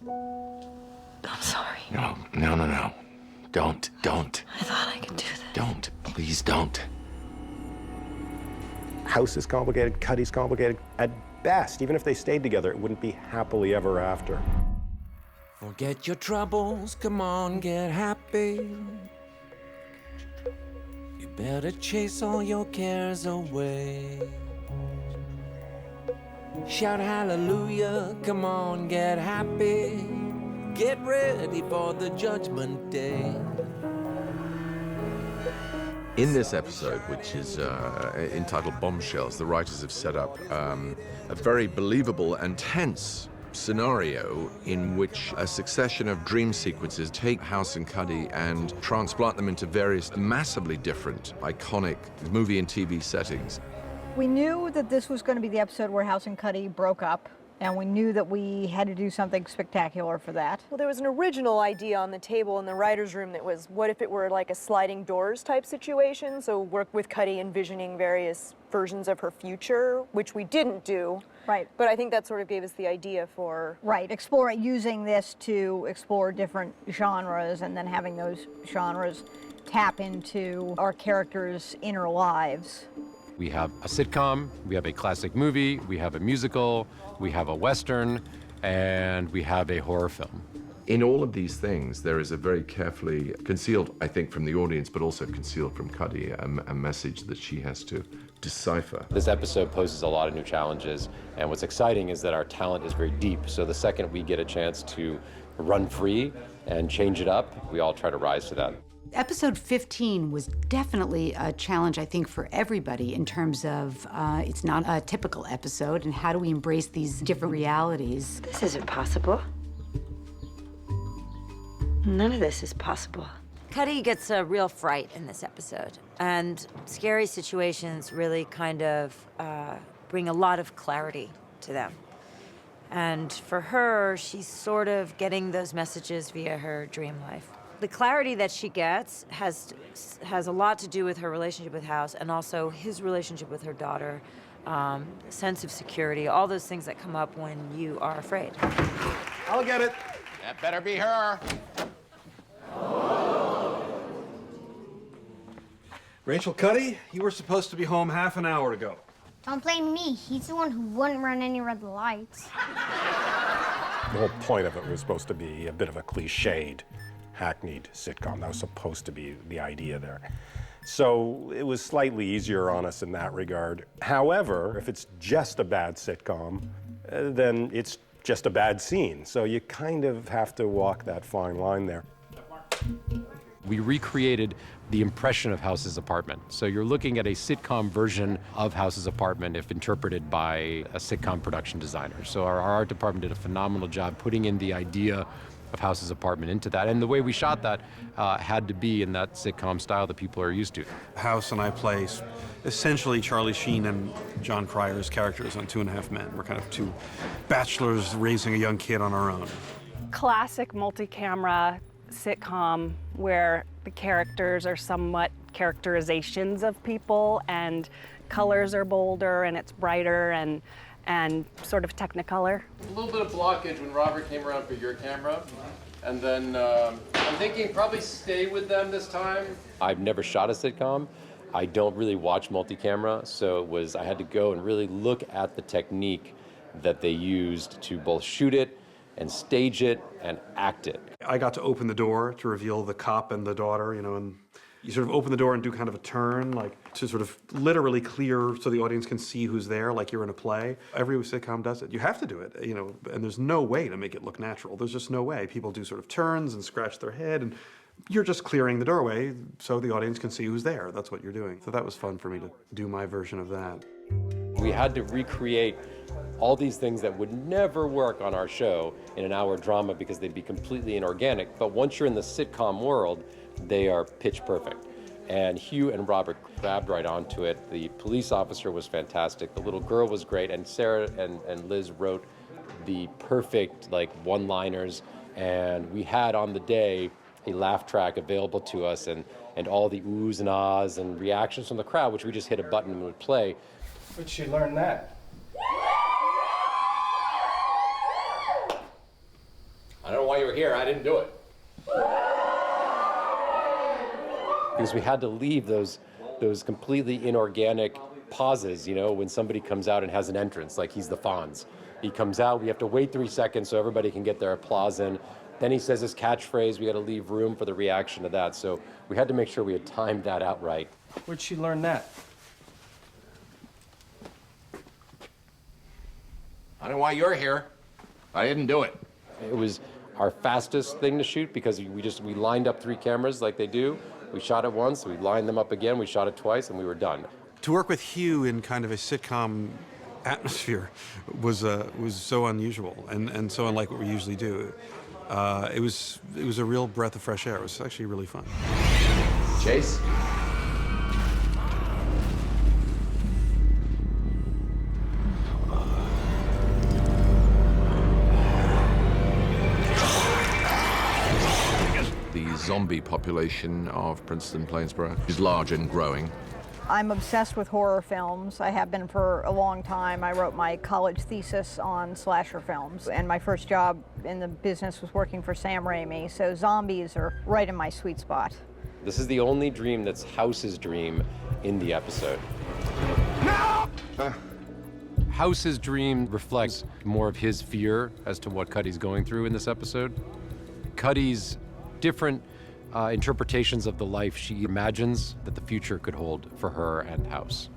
I'm sorry. No. Don't. I thought I could do this. Don't. Please don't. House is complicated, Cuddy's complicated. At best, even if they stayed together, it wouldn't be happily ever after. Forget your troubles, come on, get happy. You better chase all your cares away. Shout hallelujah, come on, get happy. Get ready for the judgment day. In this episode, which is entitled Bombshells, the writers have set up a very believable and tense scenario in which a succession of dream sequences take House and Cuddy and transplant them into various massively different, iconic movie and TV settings. We knew that this was going to be the episode where House and Cuddy broke up, and we knew that we had to do something spectacular for that. Well, there was an original idea on the table in the writer's room that was, what if it were like a sliding doors type situation? So work with Cuddy envisioning various versions of her future, which we didn't do. Right. But I think that sort of gave us the idea for... Right, using this to explore different genres and then having those genres tap into our characters' inner lives. We have a sitcom, we have a classic movie, we have a musical, we have a Western, and we have a horror film. In all of these things, there is a very carefully concealed, I think, from the audience, but also concealed from Cuddy, a message that she has to decipher. This episode poses a lot of new challenges, and what's exciting is that our talent is very deep, so the second we get a chance to run free and change it up, we all try to rise to that. Episode 15 was definitely a challenge, I think, for everybody in terms of it's not a typical episode, and how do we embrace these different realities? This isn't possible. None of this is possible. Cuddy gets a real fright in this episode, and scary situations really kind of bring a lot of clarity to them. And for her, she's sort of getting those messages via her dream life. The clarity that she gets has a lot to do with her relationship with House and also his relationship with her daughter, sense of security, all those things that come up when you are afraid. I'll get it. That better be her. Rachel Cuddy, you were supposed to be home half an hour ago. Don't blame me. He's the one who wouldn't run any red lights. The whole point of it was supposed to be a bit of a cliched, hackneyed sitcom. That was supposed to be the idea there. So it was slightly easier on us in that regard. However, if it's just a bad sitcom, then it's just a bad scene. So you kind of have to walk that fine line there. We recreated the impression of House's apartment. So you're looking at a sitcom version of House's apartment if interpreted by a sitcom production designer. So our art department did a phenomenal job putting in the idea of House's apartment into that. And the way we shot that had to be in that sitcom style that people are used to. House and I play essentially Charlie Sheen and John Cryer's characters on 2.5 Men. We're kind of two bachelors raising a young kid on our own. Classic multi-camera sitcom where the characters are somewhat characterizations of people and colors are bolder and it's brighter and sort of technicolor. A little bit of blockage when Robert came around for your camera. And then I'm thinking probably stay with them this time. I've never shot a sitcom. I don't really watch multi-camera, so I had to go and really look at the technique that they used to both shoot it and stage it and act it. I got to open the door to reveal the cop and the daughter, and you sort of open the door and do kind of a turn, like to sort of literally clear so the audience can see who's there, like you're in a play. Every sitcom does it. You have to do it, and there's no way to make it look natural. There's just no way. People do sort of turns and scratch their head, and you're just clearing the doorway so the audience can see who's there. That's what you're doing. So that was fun for me to do my version of that. We had to recreate all these things that would never work on our show in an hour drama because they'd be completely inorganic. But once you're in the sitcom world, they are pitch perfect. And Hugh and Robert grabbed right onto it. The police officer was fantastic. The little girl was great. And Sarah and Liz wrote the perfect one-liners. And we had on the day a laugh track available to us and all the oohs and ahs and reactions from the crowd, which we just hit a button and would play. Where'd she learn that? here. I didn't do it. Because we had to leave those completely inorganic pauses, you know, when somebody comes out and has an entrance, like he's the Fonz. He comes out, we have to wait 3 seconds so everybody can get their applause in. Then he says his catchphrase, we got to leave room for the reaction to that. So we had to make sure we had timed that out right. Where'd she learn that? I don't know why you're here. I didn't do it. It was our fastest thing to shoot because we lined up 3 cameras like they do. We shot it once, we lined them up again, we shot it twice, and we were done. To work with Hugh in kind of a sitcom atmosphere was so unusual and so unlike what we usually do. It was a real breath of fresh air. It was actually really fun. Chase? The zombie population of Princeton, Plainsboro is large and growing. I'm obsessed with horror films. I have been for a long time. I wrote my college thesis on slasher films, and my first job in the business was working for Sam Raimi, so zombies are right in my sweet spot. This is the only dream that's House's dream in the episode. No! House's dream reflects more of his fear as to what Cuddy's going through in this episode. Cuddy's different interpretations of the life she imagines that the future could hold for her and House.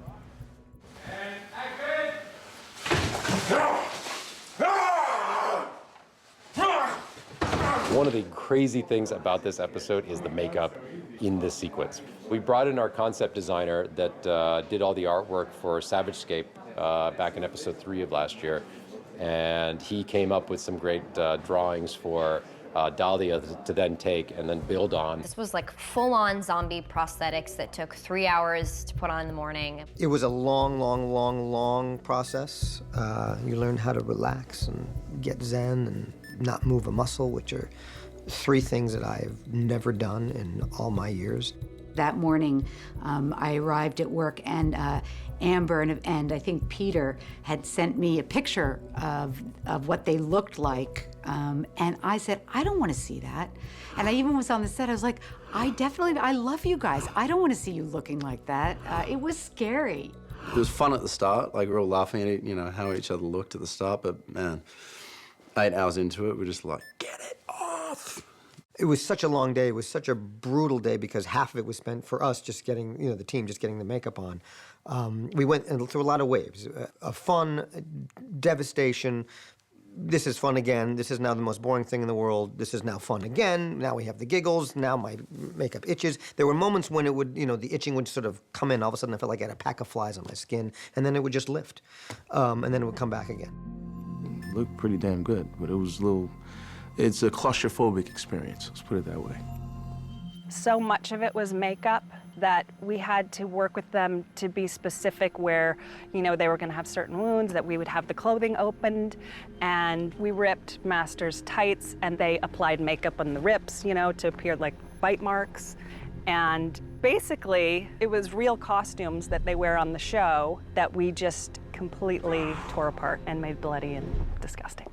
One of the crazy things about this episode is the makeup in this sequence. We brought in our concept designer that did all the artwork for Savagescape back in episode 3 of last year, and he came up with some great drawings for Dahlia to then take and then build on. This was like full-on zombie prosthetics that took 3 hours to put on in the morning. It was a long process. You learn how to relax and get zen and not move a muscle, which are 3 things that I've never done in all my years. That morning, I arrived at work, and Amber and I think Peter had sent me a picture of what they looked like, and I said, I don't want to see that. And I even was on the set, I was like, I love you guys. I don't want to see you looking like that. It was scary. It was fun at the start, like we were all laughing at it, you know, how each other looked at the start, but man, 8 hours into it, we're just like, get it off. It was such a long day. It was such a brutal day because half of it was spent for us just getting, you know, the team just getting the makeup on. We went through a lot of waves. A fun, devastation. This is fun again. This is now the most boring thing in the world. This is now fun again. Now we have the giggles. Now my makeup itches. There were moments when it would, you know, the itching would sort of come in. All of a sudden I felt like I had a pack of flies on my skin, and then it would just lift, and then it would come back again. It looked pretty damn good, but it was a little, it's a claustrophobic experience, let's put it that way. So much of it was makeup that we had to work with them to be specific where, you know, they were going to have certain wounds, that we would have the clothing opened, and we ripped Master's tights, and they applied makeup on the rips, you know, to appear like bite marks. And basically, it was real costumes that they wear on the show that we just completely tore apart and made bloody and disgusting.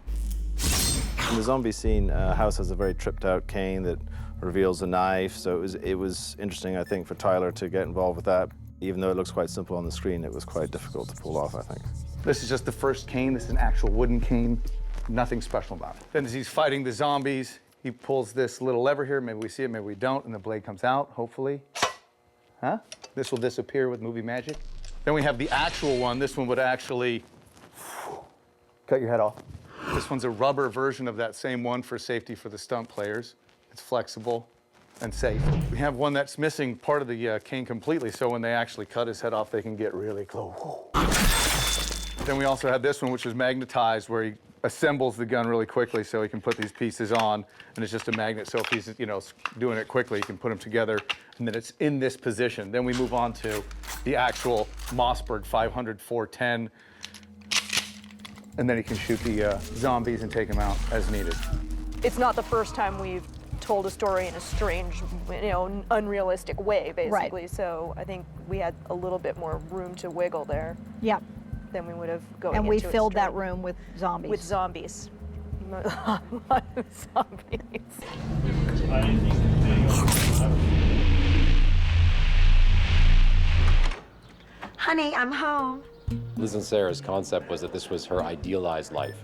In the zombie scene, House has a very tripped-out cane that reveals a knife, so it was interesting, I think, for Tyler to get involved with that. Even though it looks quite simple on the screen, it was quite difficult to pull off, I think. This is just the first cane. This is an actual wooden cane. Nothing special about it. Then as he's fighting the zombies, he pulls this little lever here. Maybe we see it, maybe we don't, and the blade comes out, hopefully. Huh? This will disappear with movie magic. Then we have the actual one. This one would actually cut your head off. This one's a rubber version of that same one for safety for the stunt players. It's flexible and safe. We have one that's missing part of the cane completely, so when they actually cut his head off, they can get really close. Then we also have this one, which is magnetized, where he assembles the gun really quickly so he can put these pieces on, and it's just a magnet, so if he's, you know, doing it quickly, he can put them together, and then it's in this position. Then we move on to the actual Mossberg 500 410, and then he can shoot the zombies and take them out as needed. It's not the first time we've told a story in a strange, you know, unrealistic way, basically. Right. So I think we had a little bit more room to wiggle there. Yep. Than we would have going and we into it filled straight. that room with zombies. With zombies. A lot of zombies. Honey, I'm home. Liz and Sarah's concept was that this was her idealized life.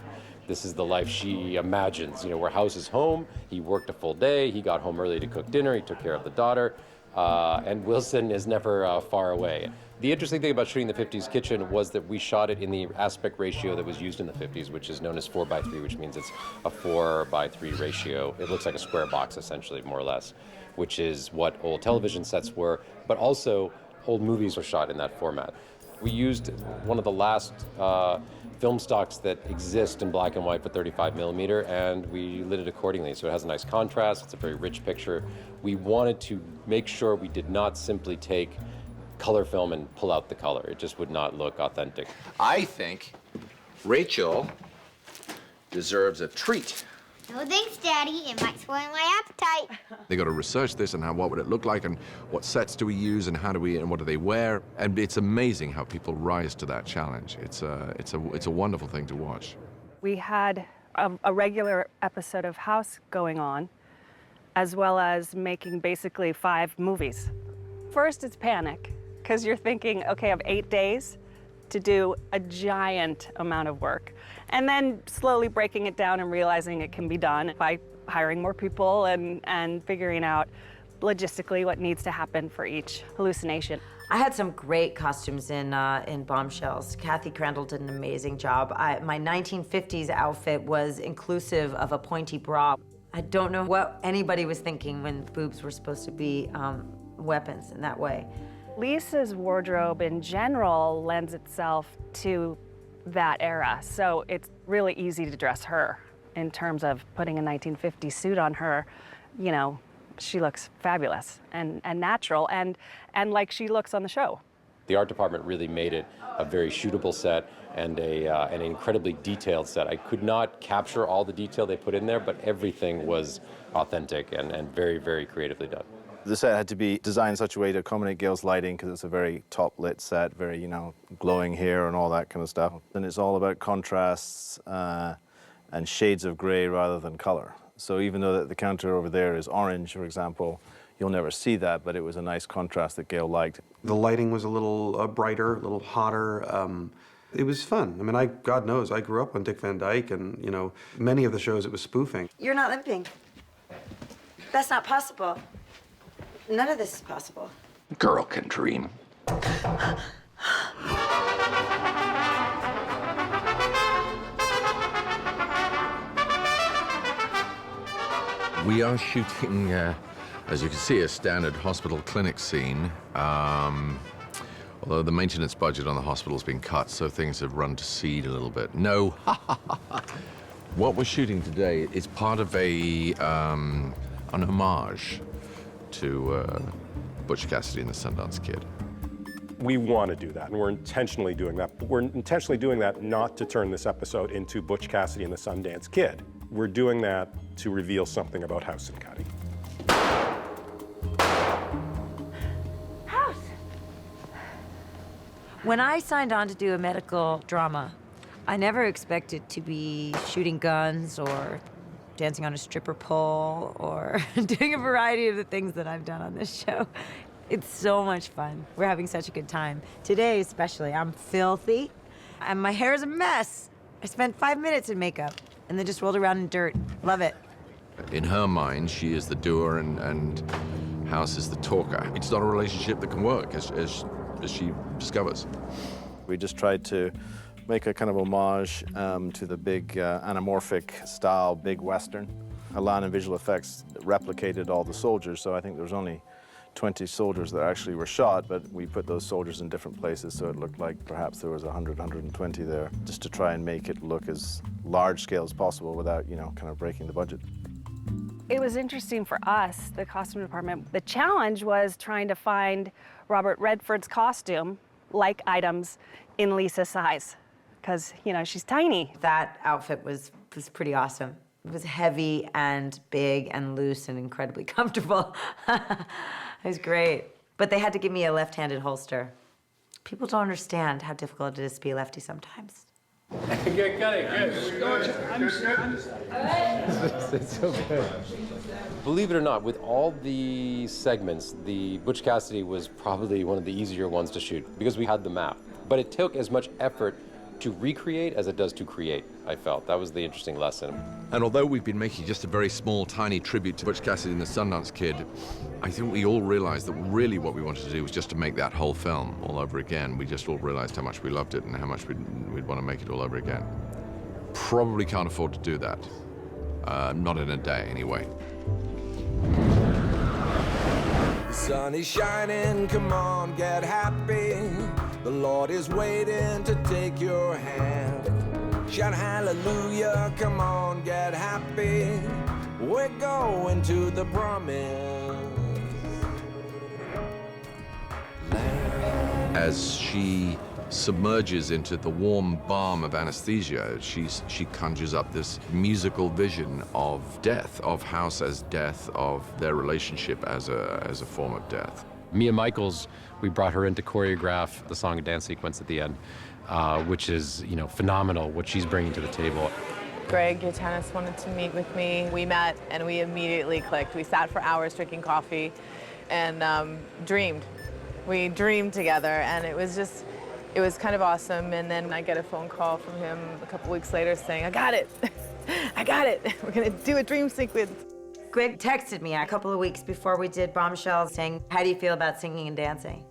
This is the life she imagines, where House is home, he worked a full day, he got home early to cook dinner, he took care of the daughter, and Wilson is never far away. The interesting thing about shooting the 50s kitchen was that we shot it in the aspect ratio that was used in the 50s, which is known as 4:3, which means it's a 4:3 ratio. It looks like a square box, essentially, more or less, which is what old television sets were, but also old movies were shot in that format. We used one of the last film stocks that exist in black and white for 35 millimeter, and we lit it accordingly. So it has a nice contrast, it's a very rich picture. We wanted to make sure we did not simply take color film and pull out the color. It just would not look authentic. I think Rachel deserves a treat. No thanks, Daddy. It might spoil my appetite. They got to research this and what would it look like and what sets do we use and what do they wear, and it's amazing how people rise to that challenge. It's a wonderful thing to watch. We had a regular episode of House going on, as well as making basically 5 movies. First, it's panic, because you're thinking, okay, I have 8 days to do a giant amount of work. And then slowly breaking it down and realizing it can be done by hiring more people and figuring out logistically what needs to happen for each hallucination. I had some great costumes in Bombshells. Kathy Crandall did an amazing job. My 1950s outfit was inclusive of a pointy bra. I don't know what anybody was thinking when boobs were supposed to be weapons in that way. Lisa's wardrobe in general lends itself to that era, so it's really easy to dress her in terms of putting a 1950s suit on her. She looks fabulous and natural and like she looks on the show. The art department really made it a very shootable set and an incredibly detailed set. I could not capture all the detail they put in there, but everything was authentic and very, very creatively done. The set had to be designed in such a way to accommodate Gail's lighting because it's a very top lit set, very, glowing hair and all that kind of stuff. And it's all about contrasts and shades of gray rather than color. So even though the counter over there is orange, for example, you'll never see that, but it was a nice contrast that Gail liked. The lighting was a little brighter, a little hotter. It was fun. I mean, God knows, I grew up on Dick Van Dyke, and, many of the shows it was spoofing. You're not limping. That's not possible. None of this is possible. Girl can dream. We are shooting, as you can see, a standard hospital clinic scene. Although the maintenance budget on the hospital's been cut, so things have run to seed a little bit. No, what we're shooting today is part of an homage to Butch Cassidy and the Sundance Kid. We want to do that, and we're intentionally doing that. But we're intentionally doing that not to turn this episode into Butch Cassidy and the Sundance Kid. We're doing that to reveal something about House and Cuddy. House! When I signed on to do a medical drama, I never expected to be shooting guns or dancing on a stripper pole or doing a variety of the things that I've done on this show. It's so much fun. We're having such a good time. Today especially, I'm filthy and my hair is a mess. I spent 5 minutes in makeup and then just rolled around in dirt. Love it. In her mind, she is the doer and House is the talker. It's not a relationship that can work, as she discovers. We just tried to make a kind of homage to the big anamorphic style, big Western. Elan and visual effects replicated all the soldiers, so I think there was only 20 soldiers that actually were shot, but we put those soldiers in different places, so it looked like perhaps there was 100, 120 there, just to try and make it look as large scale as possible without, kind of breaking the budget. It was interesting for us, the costume department. The challenge was trying to find Robert Redford's costume, like items in Lisa's size, because, she's tiny. That outfit was pretty awesome. It was heavy and big and loose and incredibly comfortable. It was great. But they had to give me a left-handed holster. People don't understand how difficult it is to be a lefty sometimes. Good, Cuddy, good. It's so good. Believe it or not, with all the segments, the Butch Cassidy was probably one of the easier ones to shoot because we had the map. But it took as much effort to recreate as it does to create, I felt. That was the interesting lesson. And although we've been making just a very small, tiny tribute to Butch Cassidy and the Sundance Kid, I think we all realized that really what we wanted to do was just to make that whole film all over again. We just all realized how much we loved it and how much we'd want to make it all over again. Probably can't afford to do that. Not in a day, anyway. The sun is shining, come on, get happy. The Lord is waiting to take your hand. Shout hallelujah, come on, get happy. We're going to the promise land. As she submerges into the warm balm of anesthesia, she conjures up this musical vision of death, of House as death, of their relationship as a form of death. Mia Michaels, we brought her in to choreograph the song and dance sequence at the end, which is, phenomenal what she's bringing to the table. Greg, your tennis, wanted to meet with me. We met and we immediately clicked. We sat for hours drinking coffee and dreamed. We dreamed together, and it was kind of awesome. And then I get a phone call from him a couple weeks later saying, I got it. I got it. We're gonna do a dream sequence. Greg texted me a couple of weeks before we did Bombshells saying, how do you feel about singing and dancing?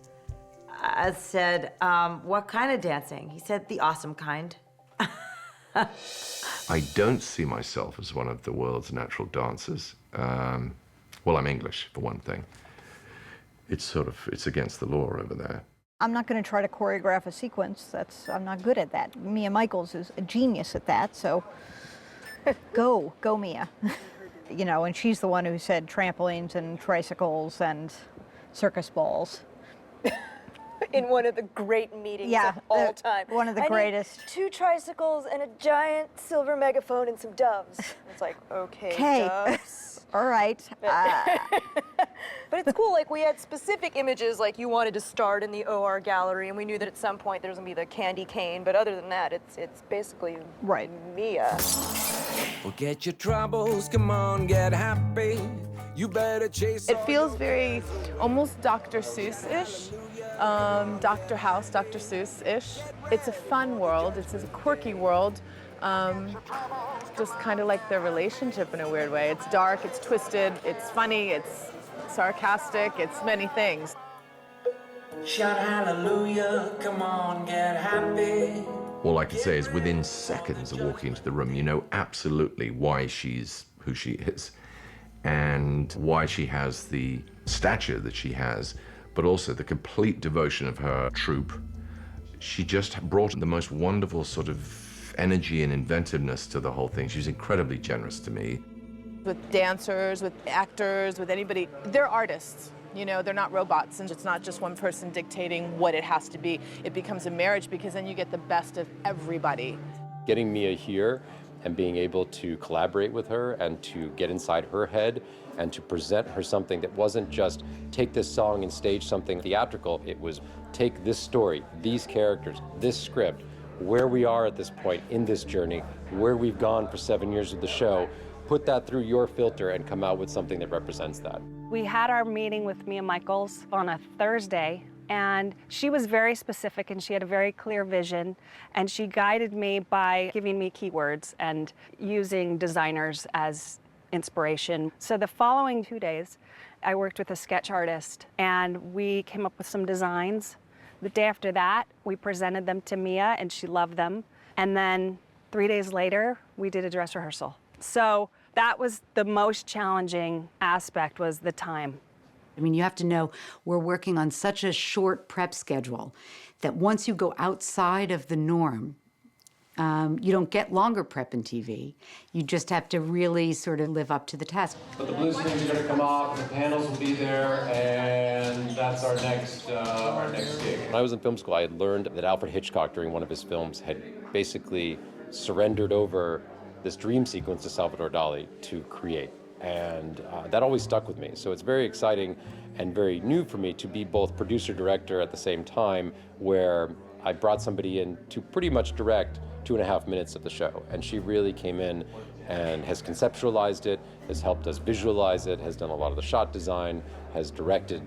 I said, what kind of dancing? He said, the awesome kind. I don't see myself as one of the world's natural dancers. Well, I'm English, for one thing. It's against the law over there. I'm not going to try to choreograph a sequence. I'm not good at that. Mia Michaels is a genius at that, so go Mia. And she's the one who said trampolines and tricycles and circus balls. In one of the great meetings of all time. One of the greatest. I need 2 tricycles and a giant silver megaphone and some doves. It's like, okay, doves. All right. But it's cool, we had specific images, you wanted to start in the OR gallery, and we knew that at some point there was gonna be the candy cane, but other than that, it's basically Mia. Forget your troubles, come on, get happy. You better chase. It feels very, almost Dr. Seuss-ish. Dr. House, Dr. Seuss-ish. It's a fun world, it's a quirky world. Just kind of like their relationship in a weird way. It's dark, it's twisted, it's funny, it's sarcastic, it's many things. Shout hallelujah, come on, get happy. All I can say is within seconds of walking into the room, you know absolutely why she's who she is and why she has the stature that she has, but also the complete devotion of her troupe. She just brought the most wonderful sort of energy and inventiveness to the whole thing. She was incredibly generous to me. With dancers, with actors, with anybody, they're artists. They're not robots, and it's not just one person dictating what it has to be. It becomes a marriage because then you get the best of everybody. Getting Mia here and being able to collaborate with her and to get inside her head and to present her something that wasn't just take this song and stage something theatrical. It was take this story, these characters, this script, where we are at this point in this journey, where we've gone for 7 years of the show, put that through your filter and come out with something that represents that. We had our meeting with Mia Michaels on a Thursday, and she was very specific and she had a very clear vision, and she guided me by giving me keywords and using designers as inspiration. So the following 2 days, I worked with a sketch artist and we came up with some designs. The day after that, we presented them to Mia and she loved them. And then 3 days later, we did a dress rehearsal. So that was the most challenging aspect, was the time. I mean, you have to know we're working on such a short prep schedule that once you go outside of the norm, you don't get longer prep in TV. You just have to really sort of live up to the task. But the blue screens are going to come off, the panels will be there, and that's our next gig. When I was in film school, I had learned that Alfred Hitchcock, during one of his films, had basically surrendered over this dream sequence to Salvador Dali to create. And that always stuck with me. So it's very exciting and very new for me to be both producer-director at the same time, where I brought somebody in to pretty much direct 2.5 minutes of the show, and she really came in and has conceptualized it, has helped us visualize it, has done a lot of the shot design, has directed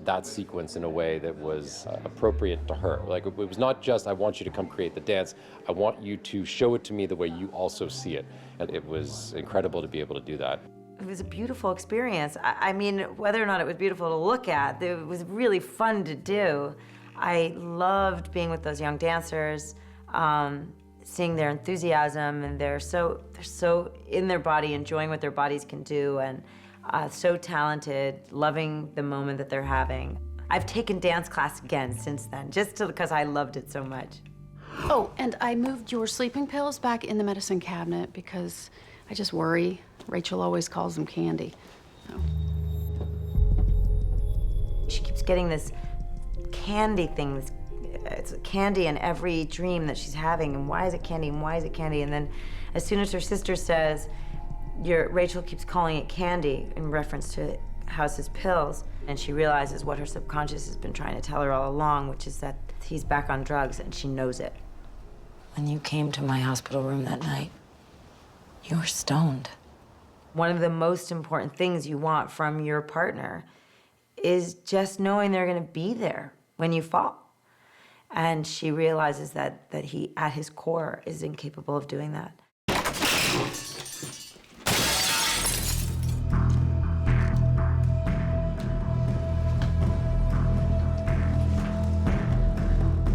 that sequence in a way that was appropriate to her. Like, it was not just, I want you to come create the dance, I want you to show it to me the way you also see it. And it was incredible to be able to do that. It was a beautiful experience. I mean, whether or not it was beautiful to look at, it was really fun to do. I loved being with those young dancers, seeing their enthusiasm, and they're so in their body, enjoying what their bodies can do, and so talented, loving the moment that they're having. I've taken dance class again since then, just because I loved it so much. Oh, and I moved your sleeping pills back in the medicine cabinet because I just worry. Rachel always calls them candy. So. She keeps getting this candy thing, it's candy in every dream that she's having, and why is it candy, and why is it candy? And then as soon as her sister says, Rachel keeps calling it candy in reference to House's pills, and she realizes what her subconscious has been trying to tell her all along, which is that he's back on drugs, and she knows it. When you came to my hospital room that night, you were stoned. One of the most important things you want from your partner is just knowing they're gonna be there when you fall. And she realizes that he, at his core, is incapable of doing that.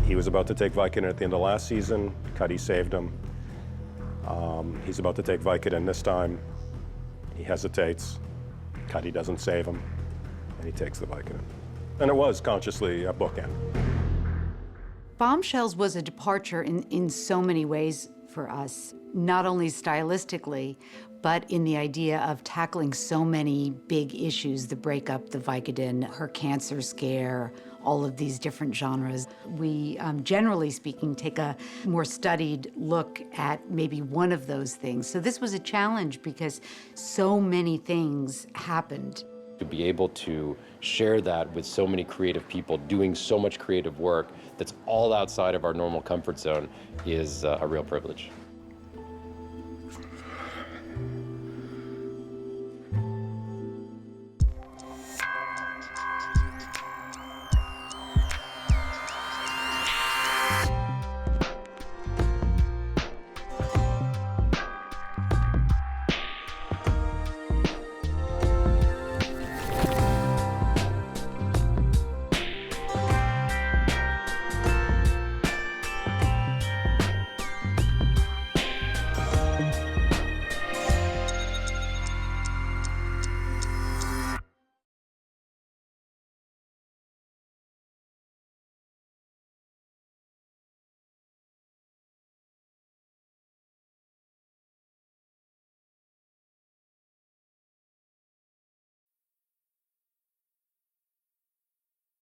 He was about to take Vicodin at the end of last season. Cuddy saved him. He's about to take Vicodin this time. He hesitates. Cuddy doesn't save him, and he takes the Vicodin. And it was consciously a bookend. Bombshells was a departure in so many ways for us, not only stylistically, but in the idea of tackling so many big issues, the breakup, the Vicodin, her cancer scare, all of these different genres. We, generally speaking, take a more studied look at maybe one of those things. So this was a challenge because so many things happened. To be able to share that with so many creative people doing so much creative work that's all outside of our normal comfort zone is a real privilege.